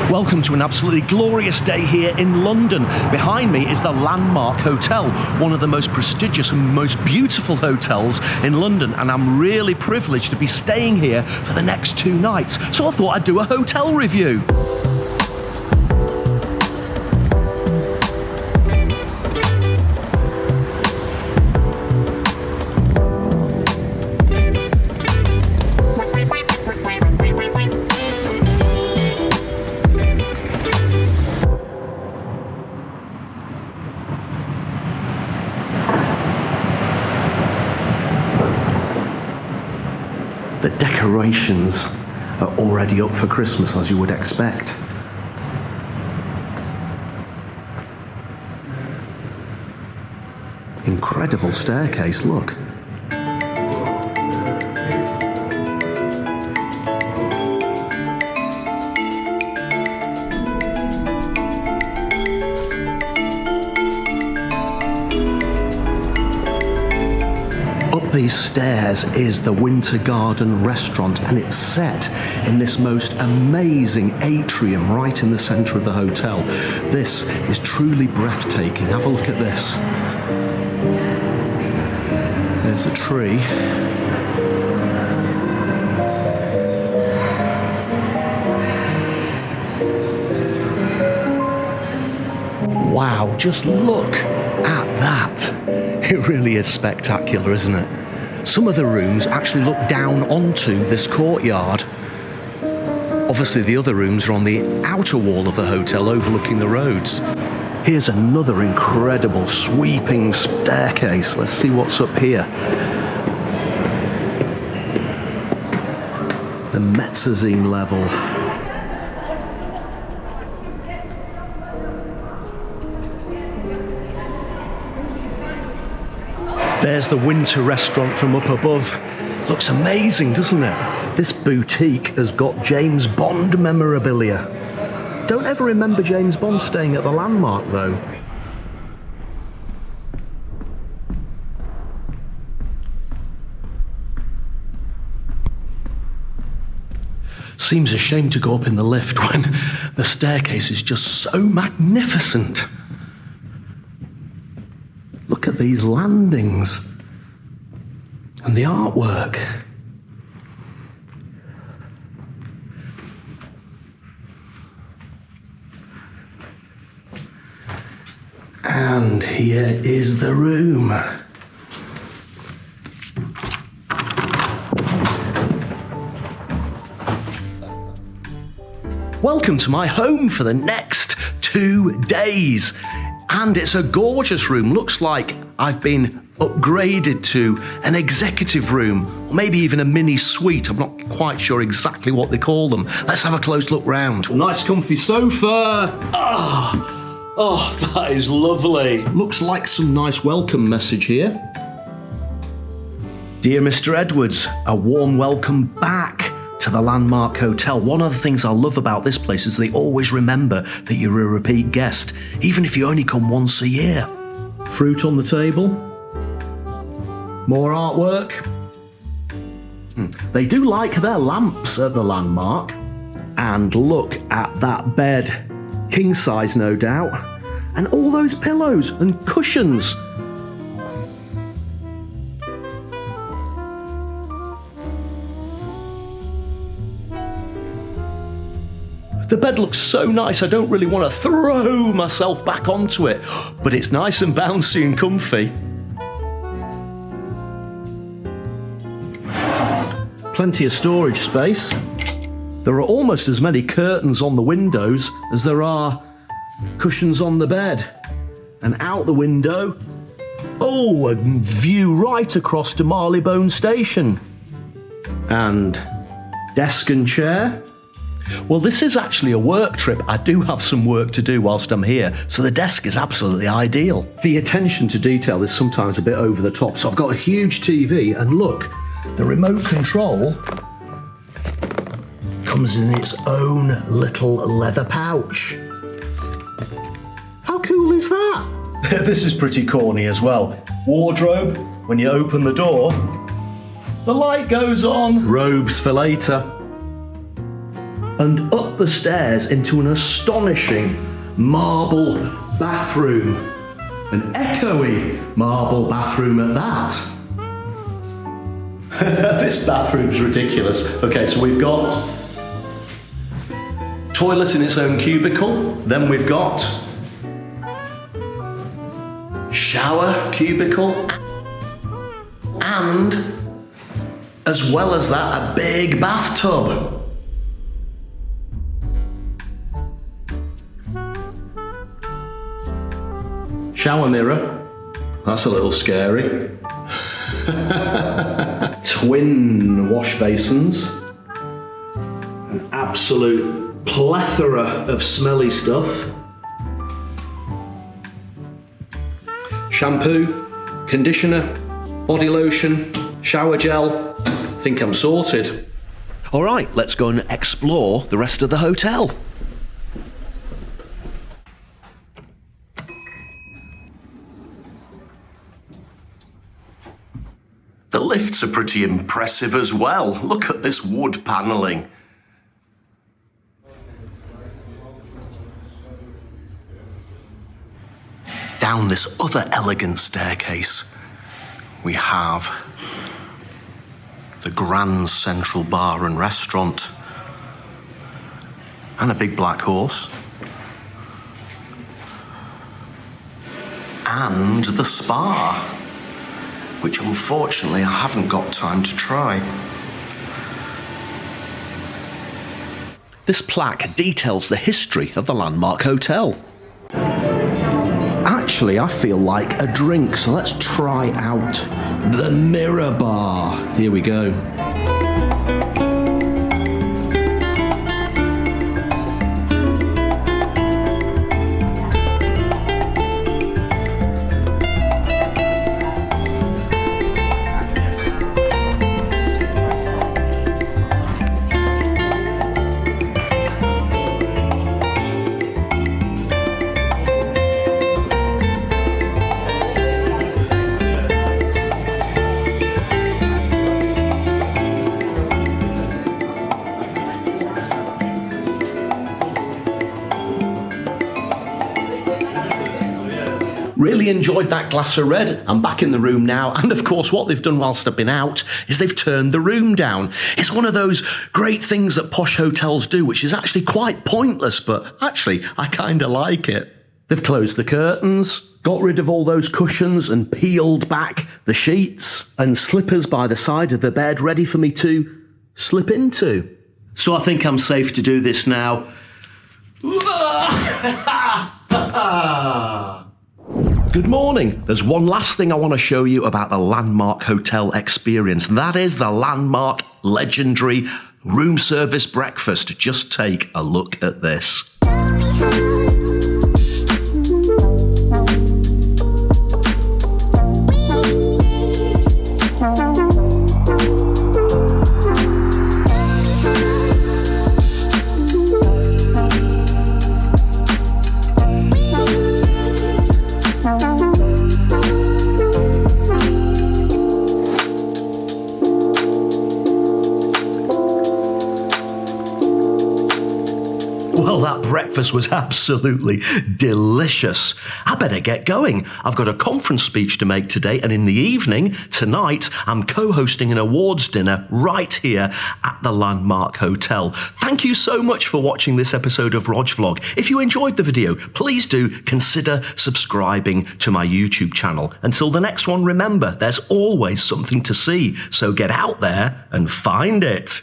Welcome to an absolutely glorious day here in London. Behind me is the Landmark Hotel, one of the most prestigious and most beautiful hotels in London, and I'm really privileged to be staying here for the next 2 nights. So I thought I'd do a hotel review. The decorations are already up for Christmas, as you would expect. Incredible staircase, look. These stairs is the Winter Garden restaurant, and it's set in this most amazing atrium right in the centre of the hotel. This is truly breathtaking. Have a look at this. There's a tree. Wow, just look at that. It really is spectacular, isn't it? Some of the rooms actually look down onto this courtyard. Obviously the other rooms are on the outer wall of the hotel overlooking the roads. Here's another incredible sweeping staircase. Let's see what's up here. The mezzanine level. There's the winter restaurant from up above. Looks amazing, doesn't it? This boutique has got James Bond memorabilia. Don't ever remember James Bond staying at the Landmark, though. Seems a shame to go up in the lift when the staircase is just so magnificent. Look at these landings and the artwork. And here is the room. Welcome to my home for the next 2 days. And it's a gorgeous room. Looks like I've been upgraded to an executive room, or maybe even a mini suite. I'm not quite sure exactly what they call them. Let's have a close look round. A nice comfy sofa. Oh, that is lovely. Looks like some nice welcome message here. Dear Mr. Edwards, a warm welcome back to the Landmark Hotel. One of the things I love about this place is they always remember that you're a repeat guest, even if you only come once a year. Fruit on the table. More artwork. They do like their lamps at the Landmark. And look at that bed. King size, no doubt. And all those pillows and cushions. The bed looks so nice, I don't really want to throw myself back onto it, but it's nice and bouncy and comfy. Plenty of storage space. There are almost as many curtains on the windows as there are cushions on the bed. And out the window, a view right across to Marylebone station. And desk and chair. Well, this is actually a work trip. I do have some work to do whilst I'm here, so the desk is absolutely ideal. The attention to detail is sometimes a bit over the top, so I've got a huge TV, and look, the remote control comes in its own little leather pouch. How cool is that? This is pretty corny as well. Wardrobe, when you open the door, the light goes on. Robes for later. and up the stairs into an astonishing marble bathroom. An echoey marble bathroom at that. This bathroom's ridiculous. Okay, so we've got toilet in its own cubicle, then we've got shower cubicle, and as well as that, a big bathtub. Shower mirror, that's a little scary. Twin wash basins, an absolute plethora of smelly stuff. Shampoo, conditioner, body lotion, shower gel. Think I'm sorted. All right, let's go and explore the rest of the hotel. The lifts are pretty impressive as well. Look at this wood panelling. Down this other elegant staircase, we have the grand central bar and restaurant, and a big black horse, and the spa, which unfortunately I haven't got time to try. This plaque details the history of the landmark hotel. Actually, I feel like a drink, so let's try out the Mirror Bar. Here we go. Really enjoyed that glass of red. I'm back in the room now, and of course what they've done whilst I've been out is they've turned the room down. It's one of those great things that posh hotels do, which is actually quite pointless, but actually I kind of like it. They've closed the curtains, got rid of all those cushions and peeled back the sheets, and slippers by the side of the bed ready for me to slip into. So I think I'm safe to do this now. Good morning. There's one last thing I want to show you about the Landmark Hotel experience. That is the Landmark legendary room service breakfast. Just take a look at this. Well, that breakfast was absolutely delicious. I better get going. I've got a conference speech to make today, and in the evening, tonight, I'm co-hosting an awards dinner right here at the Landmark Hotel. Thank you so much for watching this episode of Rog Vlog. If you enjoyed the video, please do consider subscribing to my YouTube channel. Until the next one, remember, there's always something to see, so get out there and find it.